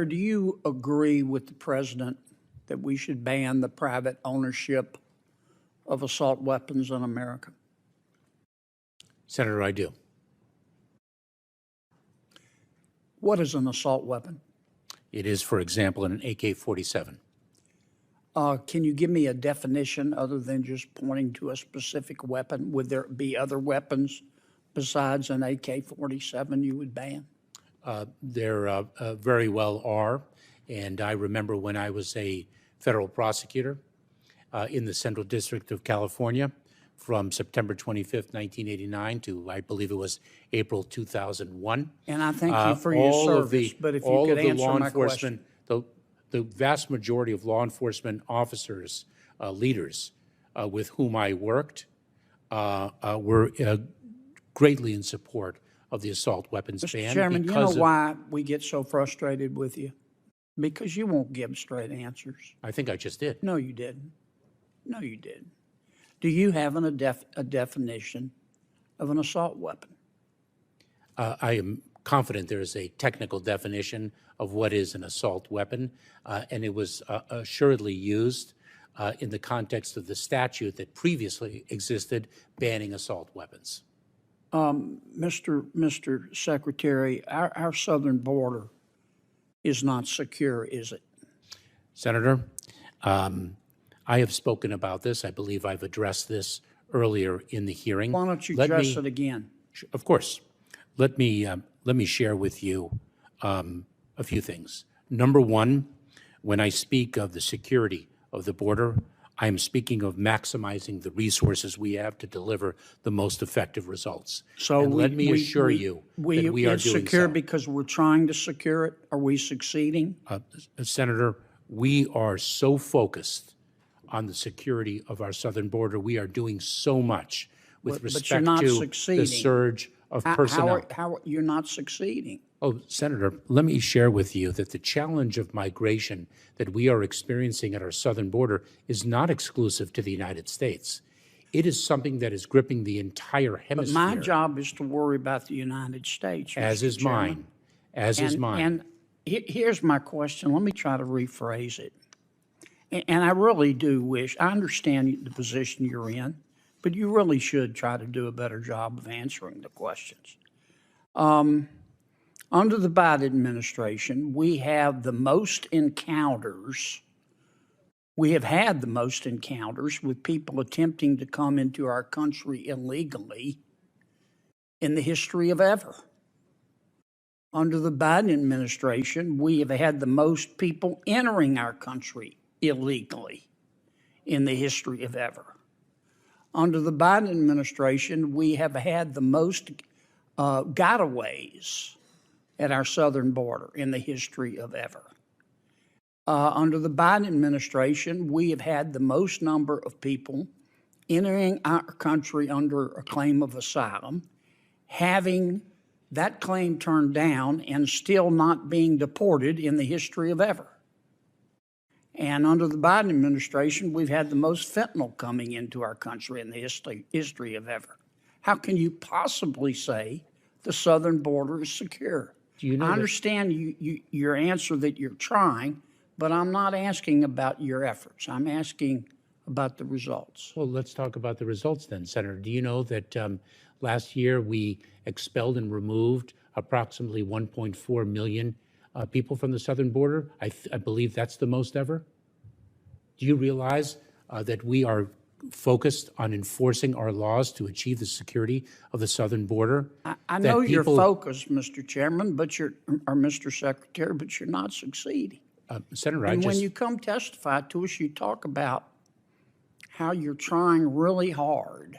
Do you agree with the president that we should ban the private ownership of assault weapons in America? Senator, I do. What is an assault weapon? It is, for example, an AK-47. Can you give me a definition other than just pointing to a specific weapon? Would there be other weapons besides an AK-47 you would ban? There very well are. And I remember when I was a federal prosecutor in the Central District of California from September 25th, 1989 to, I believe it was April 2001. And I thank you for your service, but if you could answer my question. The vast majority of law enforcement officers, leaders with whom I worked were greatly in support of the assault weapons ban. Mr. Chairman, you know why we get so frustrated with you? Because you won't give straight answers. I think I just did. No, you didn't. No, you didn't. Do you have a definition of an assault weapon? I am confident there is a technical definition of what is an assault weapon, and it was assuredly used in the context of the statute that previously existed banning assault weapons. Mr. Secretary, our southern border is not secure, is it? Senator, I have spoken about this. I believe I've addressed this earlier in the hearing. Why don't you address it again? Of course. Let me share with you a few things. Number one, when I speak of the security of the border, I am speaking of maximizing the resources we have to deliver the most effective results. So let me assure you that we are doing secure so. Because we're trying to secure it. Are we succeeding? Senator, we are so focused on the security of our southern border. We are doing so much with respect to the surge of personnel. How you're not succeeding? Oh, Senator, let me share with you that the challenge of migration that we are experiencing at our southern border is not exclusive to the United States. It is something that is gripping the entire hemisphere. But my job is to worry about the United States, as is mine. As is mine. And here's my question. Let me try to rephrase it. And I really do wish, I understand the position you're in, but you really should try to do a better job of answering the questions. Under the Biden administration, we have the most encounters. We have had the most encounters with people attempting to come into our country illegally in the history of ever. Under the Biden administration, we have had the most people entering our country illegally in the history of ever. Under the Biden administration, we have had the most gotaways at our southern border in the history of ever. Under the Biden administration, we have had the most number of people entering our country under a claim of asylum, having that claim turned down and still not being deported in the history of ever. And under the Biden administration, we've had the most fentanyl coming into our country in the history of ever. How can you possibly say the southern border is secure? I understand your answer that you're trying, but I'm not asking about your efforts. I'm asking about the results. Well, let's talk about the results then, Senator. Do you know that last year we expelled and removed approximately 1.4 million people from the southern border? I believe that's the most ever. Do you realize that we are focused on enforcing our laws to achieve the security of the southern border? I know you're focused, Mr. Chairman, or Mr. Secretary, but you're not succeeding. Senator, and when you come testify to us, you talk about how you're trying really hard.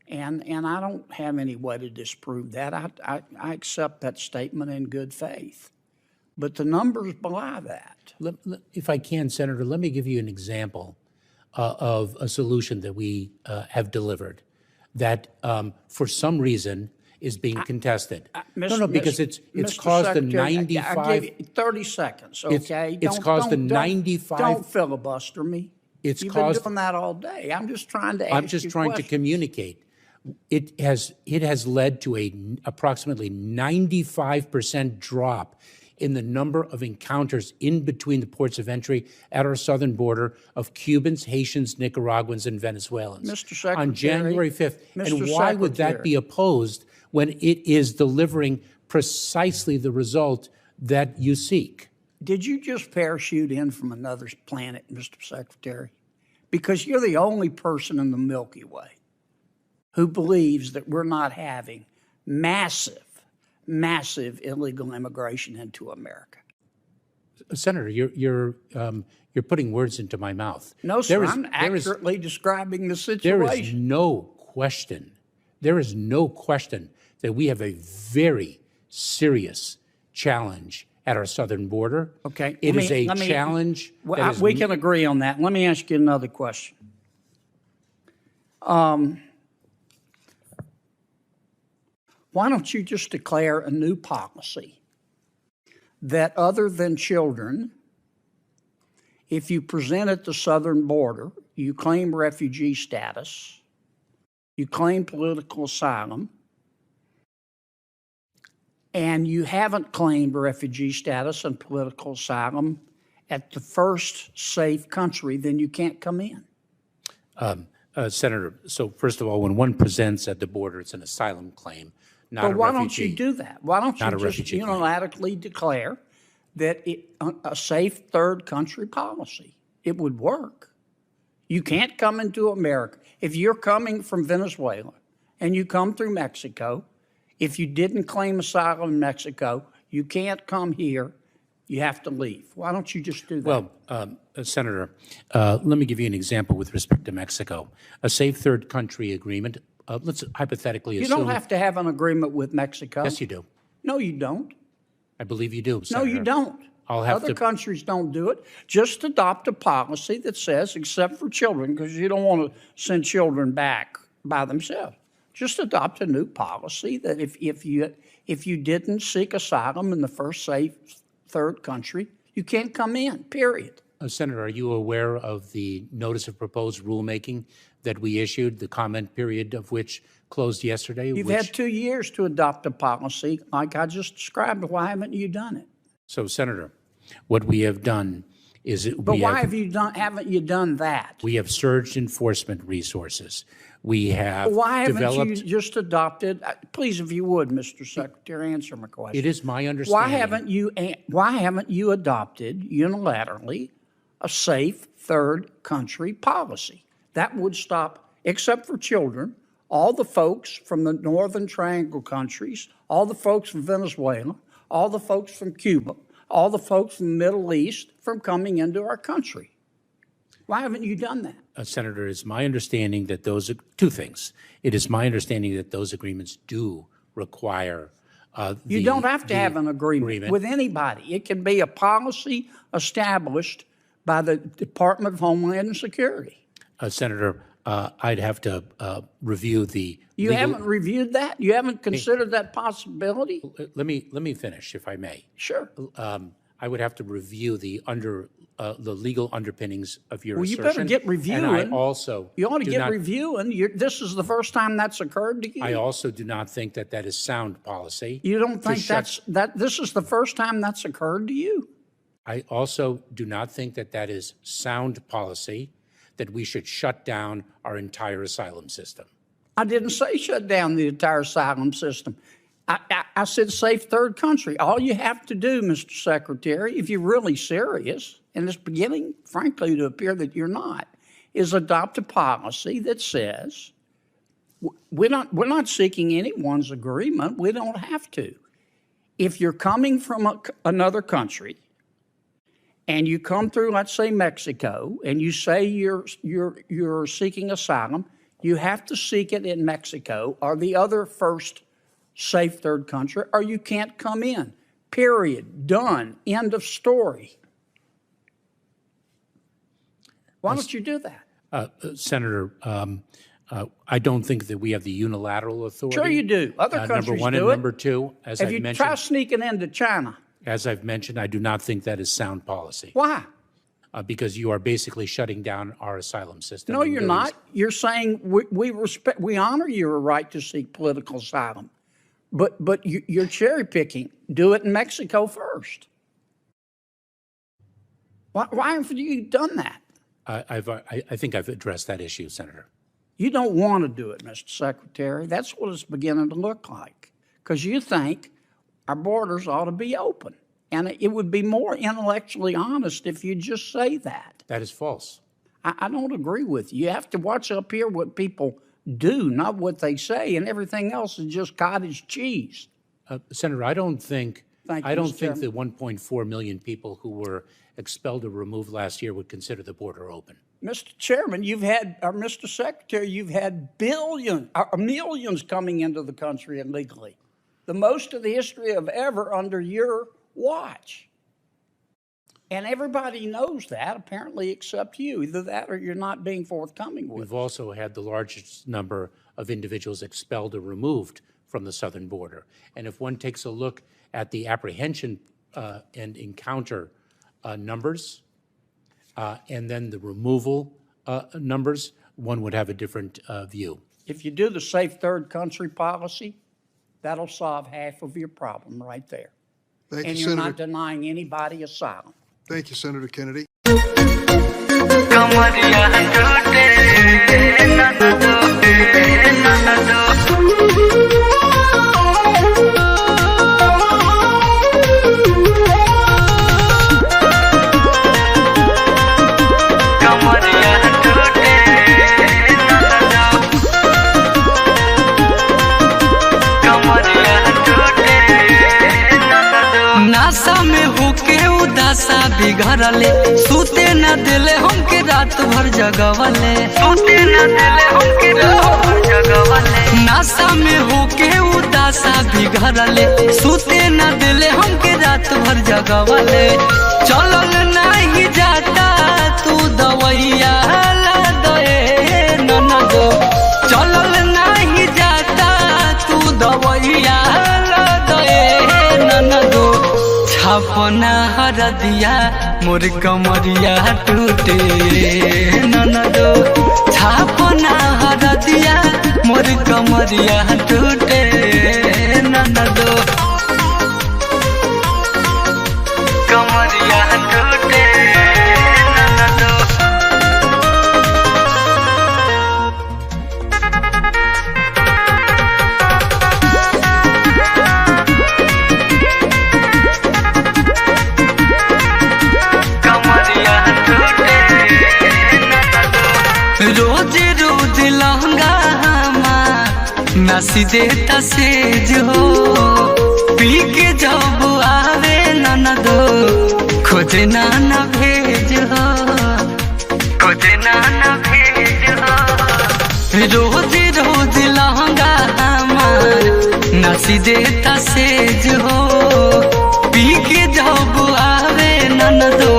And I don't have any way to disprove that. I accept that statement in good faith. But the numbers belie that. If I can, Senator, let me give you an example of a solution that we have delivered that for some reason is being contested. Because it's caused a 95... I'll give you 30 seconds, okay? It's caused a 95... Don't filibuster me. You've been doing that all day. I'm just trying to ask you I'm just trying to communicate. It has led to a approximately 95% drop in the number of encounters in between the ports of entry at our southern border of Cubans, Haitians, Nicaraguans, and Venezuelans Mr. Secretary, on January 5th. Mr. And why would that Secretary. be opposed when it is delivering precisely the result that you seek? Did you just parachute in from another planet, Mr. Secretary? Because you're the only person in the Milky Way who believes that we're not having massive illegal immigration into America. Senator, you're putting words into my mouth. No, sir, I'm accurately describing the situation. There is no question. There is no question that we have a very serious challenge at our southern border. Okay. It is a challenge. We can agree on that. Let me ask you another question. Why don't you just declare a new policy that other than children, if you present at the southern border, you claim refugee status, you claim political asylum, and you haven't claimed refugee status and political asylum at the first safe country, then you can't come in. Senator, so first of all, when one presents at the border, it's an asylum claim, not a refugee. But why don't you do that? Why don't you just claim. unilaterally declare that a safe third country policy? It would work. You can't come into America. If you're coming from Venezuela and you come through Mexico, if you didn't claim asylum in Mexico, you can't come here. You have to leave. Why don't you just do that? Well, Senator, let me give you an example with respect to Mexico. A safe third country agreement, let's hypothetically assume— You don't have to have an agreement with Mexico. Yes, you do. No, you don't. I believe you do, Senator. No, you don't. Other countries don't do it. Just adopt a policy that says, except for children, because you don't want to send children back by themselves. Just adopt a new policy that if you didn't seek asylum in the first safe third country, you can't come in, period. Senator, are you aware of the notice of proposed rulemaking that we issued, the comment period of which closed yesterday? You've had 2 years to adopt a policy like I just described. Why haven't you done it? So, Senator, what we have done is— But why haven't you done that? We have surged enforcement resources. We have Why haven't developed— you just adopted— please, if you would, Mr. Secretary, answer my question. It is my understanding— Why haven't you adopted unilaterally a safe third country policy? That would stop, except for children, all the folks from the Northern Triangle countries, all the folks from Venezuela, all the folks from Cuba, all the folks from the Middle East from coming into our country. Why haven't you done that? Senator, it is my understanding that those— two things. It is my understanding that those agreements do require— You don't have to have an agreement with anybody. It can be a policy established by the Department of Homeland Security. Senator, I'd have to review the— You haven't reviewed that? You haven't considered that possibility? Let me finish, if I may. Sure. I would have to review the legal underpinnings of your assertion. Well, you better get reviewing. And I also— You ought to get reviewing. This is the first time that's occurred to you. I also do not think that that is sound policy. You don't think this is the first time that's occurred to you? I also do not think that that is sound policy, that we should shut down our entire asylum system. I didn't say shut down the entire asylum system. I said safe third country. All you have to do, Mr. Secretary, if you're really serious, and it's beginning, frankly, to appear that you're not, is adopt a policy that says we're not seeking anyone's agreement. We don't have to. If you're coming from another country and you come through, let's say, Mexico, and you say you're seeking asylum, you have to seek it in Mexico or the other first safe third country, or you can't come in. Period. Done. End of story. Why don't you do that? Senator, I don't think that we have the unilateral authority. Sure you do. Other countries do it. Number one and number two, as I've mentioned— Have you tried sneaking into China? As I've mentioned, I do not think that is sound policy. Why? Because you are basically shutting down our asylum system. No, you're not. You're saying we honor your right to seek political asylum. But you're cherry picking. Do it in Mexico first. Why haven't you done that? I think I've addressed that issue, Senator. You don't want to do it, Mr. Secretary. That's what it's beginning to look like. Because you think our borders ought to be open. And it would be more intellectually honest if you just say that. That is false. I don't agree with you. You have to watch up here what people do, not what they say, and everything else is just cottage cheese. Senator, I don't think the Chairman. 1.4 million people who were expelled or removed last year would consider the border open. Mr. Chairman, Mr. Secretary, you've had millions coming into the country illegally. The most of the history of ever under your watch. And everybody knows that, apparently, except you. Either that or you're not being forthcoming with. We've also had the largest number of individuals expelled or removed from the southern border. And if one takes a look at the apprehension and encounter numbers, and then the removal numbers, one would have a different view. If you do the safe third country policy, that'll solve half of your problem right there. Thank you, And you're Senator. not denying anybody asylum. Thank you, Senator Kennedy. NASA में होके उदासा बिगड़ले, सूते न दिले हमके रात भर जगवले, सूते न दिले हमके रात भर जगवले। नासा में होके उदासा बिगड़ले, सूते न दिले हमके रात भर जगवले। चलल नहीं जाता तू दवैया ला दे ननदो, चलल नहीं जाता तू दवैया ला दे ननदो। छापना हरदिया मोर कमरिया टूटे ननदो, छापना हरदिया मोर कमरिया टूटे ननदो, कमरिया टूटे ननदो। रोज रोज लहंगा हमार नसी देता सेज हो, पी के जब आवे ननदो खोजे नाना भेज हो, खोजे नाना भेज हो। रोज रोज लहंगा हमार नसी देता सेज हो, पी के जब आवे ननदो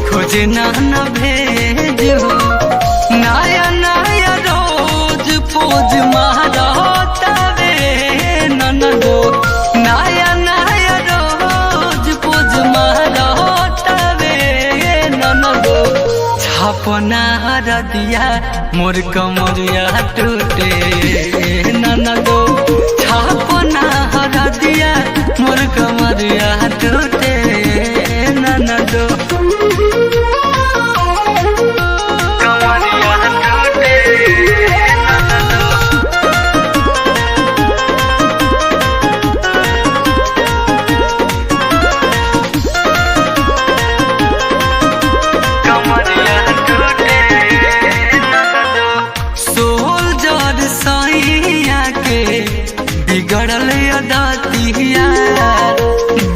खोजे नाना भेज हो। नया नया रोज पोज महारातावे ननदो, नया नया रोज पोज महारातावे ननदो। छापना हरदिया मोर कमरिया टूटे ननदो, छापना हरदिया मोर कमरिया टूटे ननदो। बिगड़ल अदातिया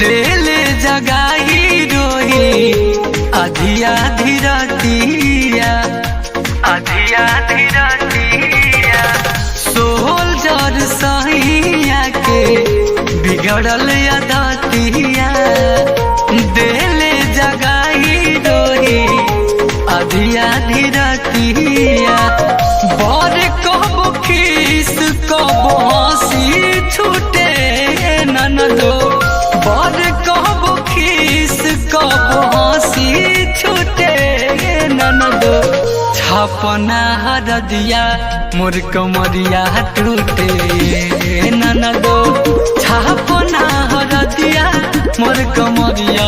देले जगाई रोही अधिया धीरतिया, अधिया धीरतिया। सोल्जर सहिया के बिगड़ल अदातिया देले जगाई रोही अधिया धीरतिया। बर कब खीस कब हंसी छूटे ननदो, बर कब खीस कब हंसी छूटे ननदो। छापना हरदिया मोर कमरिया टूटे ननदो छापना हरदिया मोर कमरिया